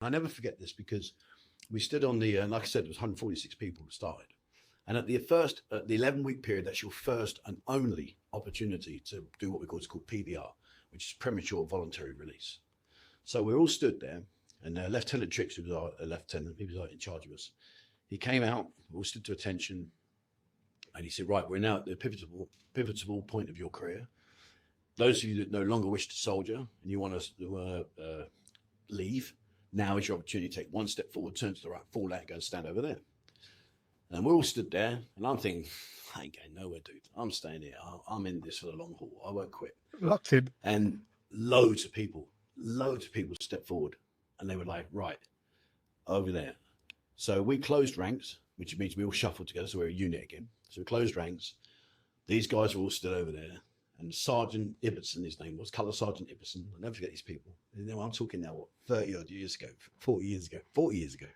I never forget this because we stood on the, like I said, there was 146 people who started. And at the 11-week period, that's your first and only opportunity to do what we call PVR, which is premature voluntary release. So we're all stood there, and Lieutenant Trix, who was our lieutenant, he was in charge of us. He came out, we all stood to attention, and he said, right, we're now at the pivotal point of your career. Those of you that no longer wish to soldier and you want to leave, now is your opportunity to take one step forward, turn to the right, fall out, go and stand over there. And we all stood there, and I'm thinking, I ain't going nowhere, dude. I'm staying here. I'm in this for the long haul. I won't quit. Locked in. And loads of people stepped forward, and they were like, right, over there. So we closed ranks, which means we all shuffled together, so we're a unit again. So we closed ranks. These guys were all stood over there, and Sergeant Ibbotson, his name was, Colour Sergeant Ibbotson. I'll never forget these people. You know, I'm talking now, what, 30 odd years ago, 40 years ago.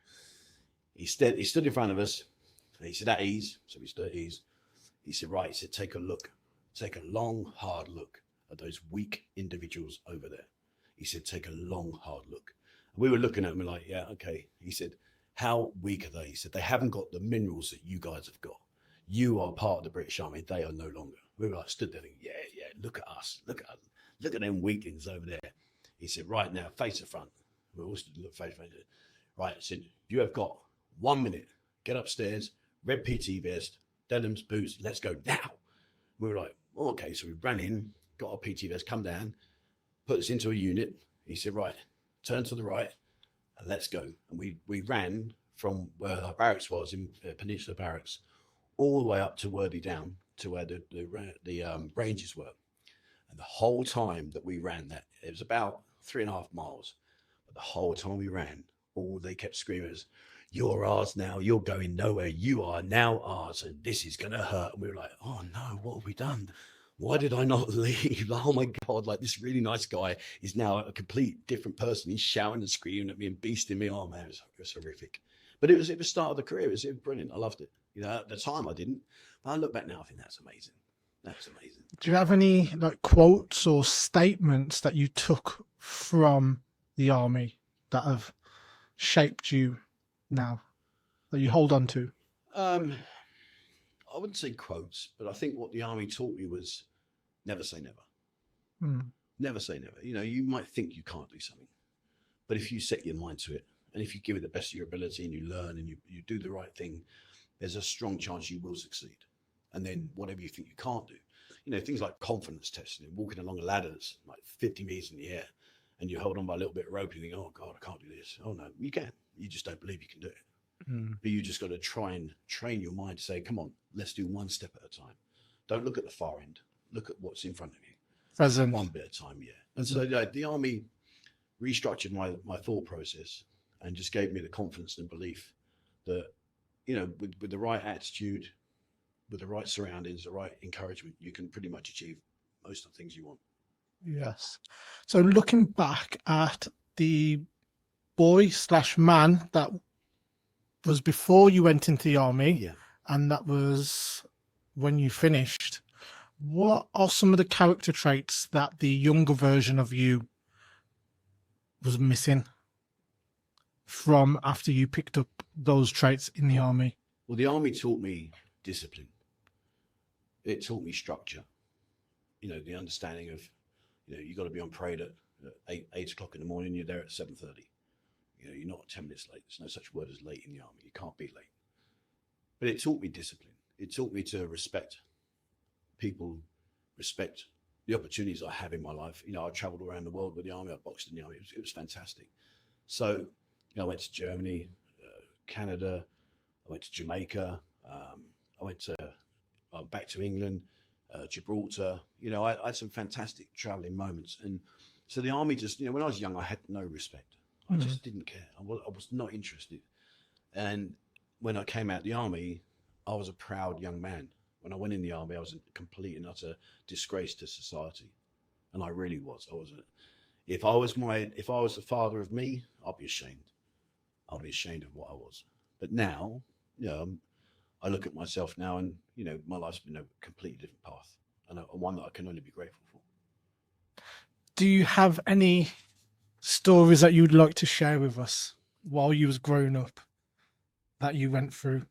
He stood in front of us. And he said, at ease. So we stood at ease. He said, right, he said, take a look. Take a long, hard look at those weak individuals over there. He said, take a long, hard look. And we were looking at them like, yeah, okay. He said, how weak are they? He said, they haven't got the minerals that you guys have got. You are part of the British Army. They are no longer. We were like, stood there thinking, yeah, look at us. Look at them weaklings over there. He said, right now, face the front. We all stood face to face. Right, I said, you have got 1 minute. Get upstairs. Red PT vest, denims, boots, let's go now. We were like, oh, okay. So we ran in, got our PT vest, come down, put us into a unit. He said, right, turn to the right, and let's go. And we ran from where our barracks was in Peninsula Barracks, all the way up to Worthy Down to where the ranges were. And the whole time that we ran that, it was about 3.5 miles. But the whole time we ran, all they kept screaming was, you're ours now, you're going nowhere, you are now ours, and this is going to hurt. And we were like, oh no, what have we done? Why did I not leave? Oh my God, like this really nice guy is now a complete different person. He's shouting and screaming at me and beasting me. Oh man, it was horrific. But it was the start of the career. It was brilliant. I loved it. You know, at the time I didn't, but I look back now, I think that's amazing. That's amazing. Do you have any like quotes or statements that you took from the army that have shaped you now, that you hold on to? I wouldn't say quotes, but I think what the army taught me was never say never. Never say never. You know, you might think you can't do something, but if you set your mind to it, and if you give it the best of your ability and you learn and you do the right thing, there's a strong chance you will succeed. And then whatever you think you can't do, you know, things like confidence testing, walking along a ladder that's like 50 meters in the air, and you hold on by a little bit of rope and you think, oh God, I can't do this. Oh no, you can. You just don't believe you can do it. But you just got to try and train your mind to say, come on, let's do one step at a time. Don't look at the far end. Look at what's in front of you. Present. One bit at a time, yeah. And so the army restructured my thought process and just gave me the confidence and belief that, you know, with the right attitude, with the right surroundings, the right encouragement, you can pretty much achieve most of the things you want. Yes. So looking back at the boy/man that was before you went into the army, Yeah. and that was when you finished, what are some of the character traits that the younger version of you was missing from after you picked up those traits in the army? Well, the army taught me discipline. It taught me structure. You know, the understanding of, you know, you got to be on parade at 8 o'clock in the morning. You're there at 7:30. You know, you're not 10 minutes late. There's no such word as late in the army. You can't be late. But it taught me discipline. It taught me to respect people, respect the opportunities I have in my life. You know, I traveled around the world with the army. I boxed in the army. It was fantastic. So, you know, I went to Germany, Canada. I went to Jamaica. I went back to England, Gibraltar. You know, I had some fantastic traveling moments. And so the army just, you know, when I was young, I had no respect. I just didn't care. I was not interested. And when I came out of the army, I was a proud young man. When I went in the army, I was a complete and utter disgrace to society. And I really was. If I was the father of me, I'd be ashamed. I'd be ashamed of what I was. But now, you know, I look at myself now and, you know, my life's been a completely different path, and one that I can only be grateful for. Do you have any stories that you'd like to share with us while you was growing up that you went through?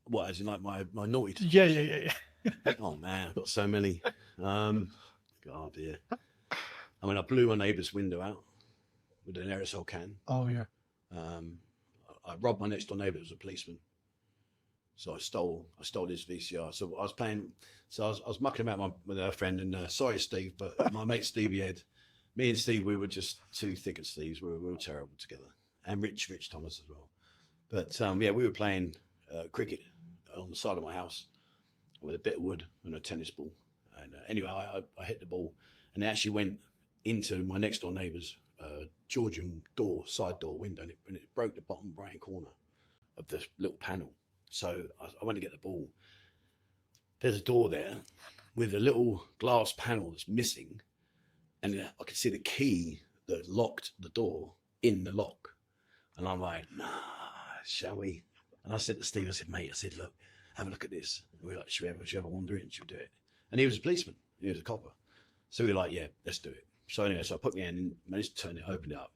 What, as in like my naughty times? Yeah. Oh man, I've got so many. God, yeah. I mean, I blew my neighbour's window out with an aerosol can. Oh yeah. I robbed my next door neighbour, who was a policeman. So I stole his VCR. So I was playing. So I was mucking about with her friend, and sorry, Steve, but my mate Stevie Ed, me and Steve, we were just two thick as thieves. We were terrible together, and Rich Thomas as well. But yeah, we were playing cricket on the side of my house with a bit of wood and a tennis ball. And anyway, I hit the ball, and it actually went into my next door neighbour's Georgian side door window, and it broke the bottom right corner of the little panel. So I went to get the ball. There's a door there with a little glass panel that's missing, and I could see the key that locked the door in the lock. And I'm like, nah, shall we? And I said to Steve, I said, mate, look, have a look at this. And we were like, should we ever wander in? Should we do it? And he was a policeman. He was a copper. So we were like, yeah, let's do it. So anyway, so I put my hand in, managed to turn it, open it up.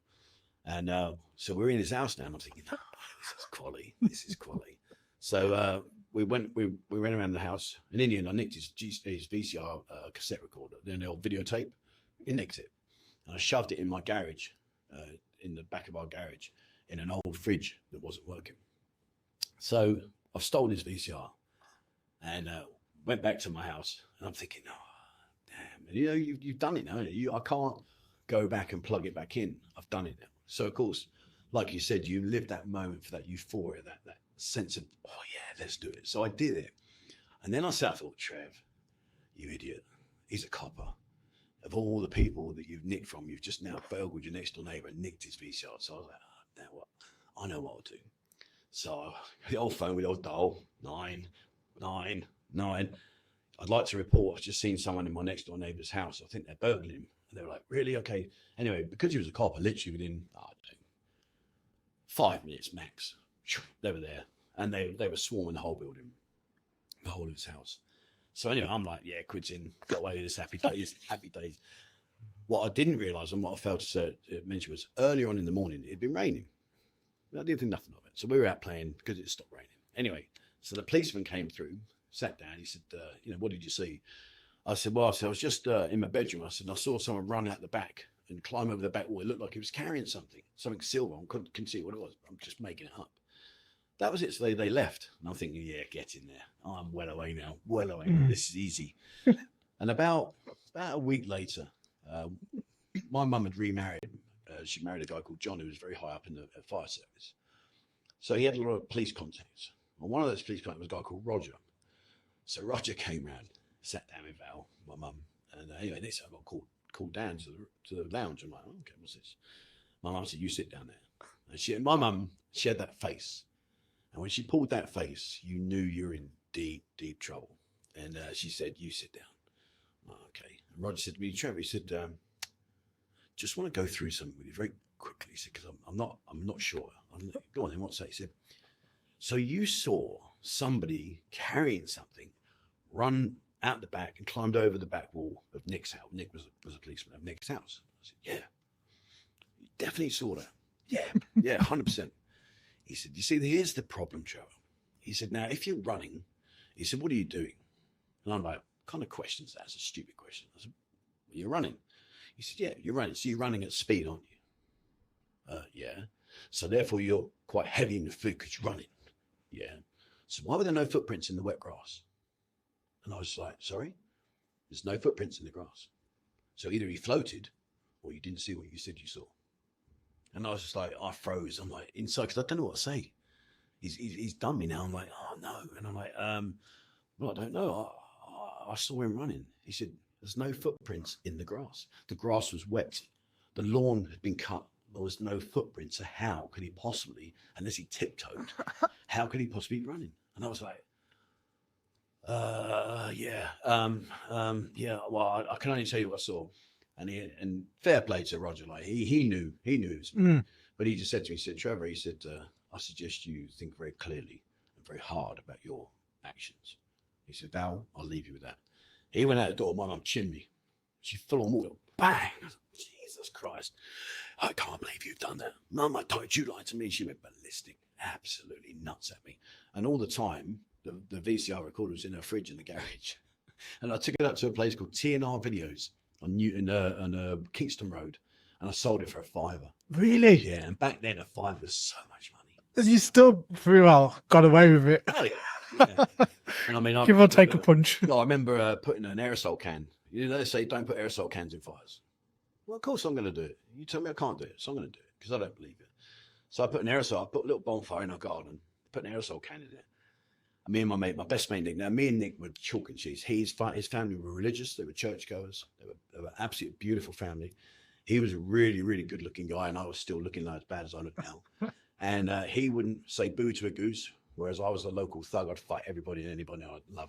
And so we're in his house now, and I'm thinking, oh, this is quality. This is quality. So we went around the house, and in the end, I nicked his VCR cassette recorder, then the old videotape. He nicked it, and I shoved it in my garage, in the back of our garage, in an old fridge that wasn't working. So I've stolen his VCR, and went back to my house, and I'm thinking, oh, damn, and, you know, you've done it now. I can't go back and plug it back in. I've done it now. So of course, like you said, you live that moment for that euphoria, that sense of, oh yeah, let's do it. So I did it. And then I sat, I thought, Trev, you idiot. He's a copper. Of all the people that you've nicked from, you've just now burgled your next door neighbour and nicked his VCR. So I was like, oh, now what? I know what I'll do. So the old phone with the old dial, 999. I'd like to report, I've just seen someone in my next door neighbour's house. I think they're burgling him. And they were like, really? Okay. Anyway, because he was a copper, literally within, I don't know, 5 minutes max, they were there. And they were swarming the whole building, the whole of his house. So anyway, I'm like, yeah, quid's in, got away with this, happy days. What I didn't realise, and what I failed to mention, was earlier on in the morning, it'd been raining. I didn't think nothing of it. So we were out playing because it stopped raining. Anyway, so the policeman came through, sat down. He said, what did you see? I said, I was just in my bedroom. I said, I saw someone run out the back and climb over the back wall. It looked like he was carrying something silver. I couldn't see what it was. I'm just making it up. That was it. So they left. And I'm thinking, yeah, get in there. Oh, I'm well away now. Well away. This is easy. And about a week later, my mum had remarried. She married a guy called John, who was very high up in the fire service. So he had a lot of police contacts. And one of those police contacts was a guy called Roger. So Roger came round, sat down with Val, my mum. And anyway, this I got called down to the lounge. I'm like, oh, okay, what's this? My mum said, you sit down there. And my mum, she had that face. And when she pulled that face, you knew you were in deep, deep trouble. And she said, you sit down. Oh, okay. And Roger said to me, Trevor, he said, just want to go through something with you very quickly. He said, because I'm not sure. Go on then, what's that? He said, so you saw somebody carrying something run out the back and climbed over the back wall of Nick's house. Nick was a policeman of Nick's house. I said, yeah. You definitely saw that. Yeah, 100%. He said, you see, here's the problem, Trevor. He said, now, if you're running, he said, what are you doing? And I'm like, what kind of questions? That's a stupid question. I said, well, you're running. He said, yeah, you're running. So you're running at speed, aren't you? Yeah. So therefore, you're quite heavy in the foot because you're running. Yeah. So why were there no footprints in the wet grass? And I was like, sorry? There's no footprints in the grass. So either he floated or you didn't see what you said you saw. And I was just like, I froze. I'm like, inside, because I don't know what to say. He's done me now. I'm like, oh no. And I'm like, well, I don't know. I saw him running. He said, there's no footprints in the grass. The grass was wet. The lawn had been cut. There was no footprints. So how could he possibly, unless he tiptoed, how could he possibly be running? And I was like, yeah. Well, I can only tell you what I saw. And fair play to Roger, like he knew it was me. But he just said to me, he said, Trevor, he said, I suggest you think very clearly and very hard about your actions. He said, Val, I'll leave you with that. He went out the door, my mum chinned me. She full on water, bang. Jesus Christ. I can't believe you've done that. Mum, I told you lied to me. She went ballistic, absolutely nuts at me. And all the time, the VCR recorder was in her fridge in the garage. And I took it up to a place called T&R Videos on Kingston Road. And I sold it for £5. Really? Yeah, and back then £5 was so much money. You still pretty well got away with it. Oh, yeah. And I mean, Give or take a punch. No, I remember putting an aerosol can. You know, they say don't put aerosol cans in fires. Well, of course I'm going to do it. You tell me I can't do it, so I'm going to do it because I don't believe it. So I put I put a little bonfire in our garden, put an aerosol can in it. And me and my best mate Nick. Now, me and Nick were chalk and cheese. His family were religious. They were churchgoers. They were absolutely beautiful family. He was a really, really good-looking guy, and I was still looking like as bad as I look now. And he wouldn't say boo to a goose, whereas I was a local thug. I'd fight everybody and anybody. I'd love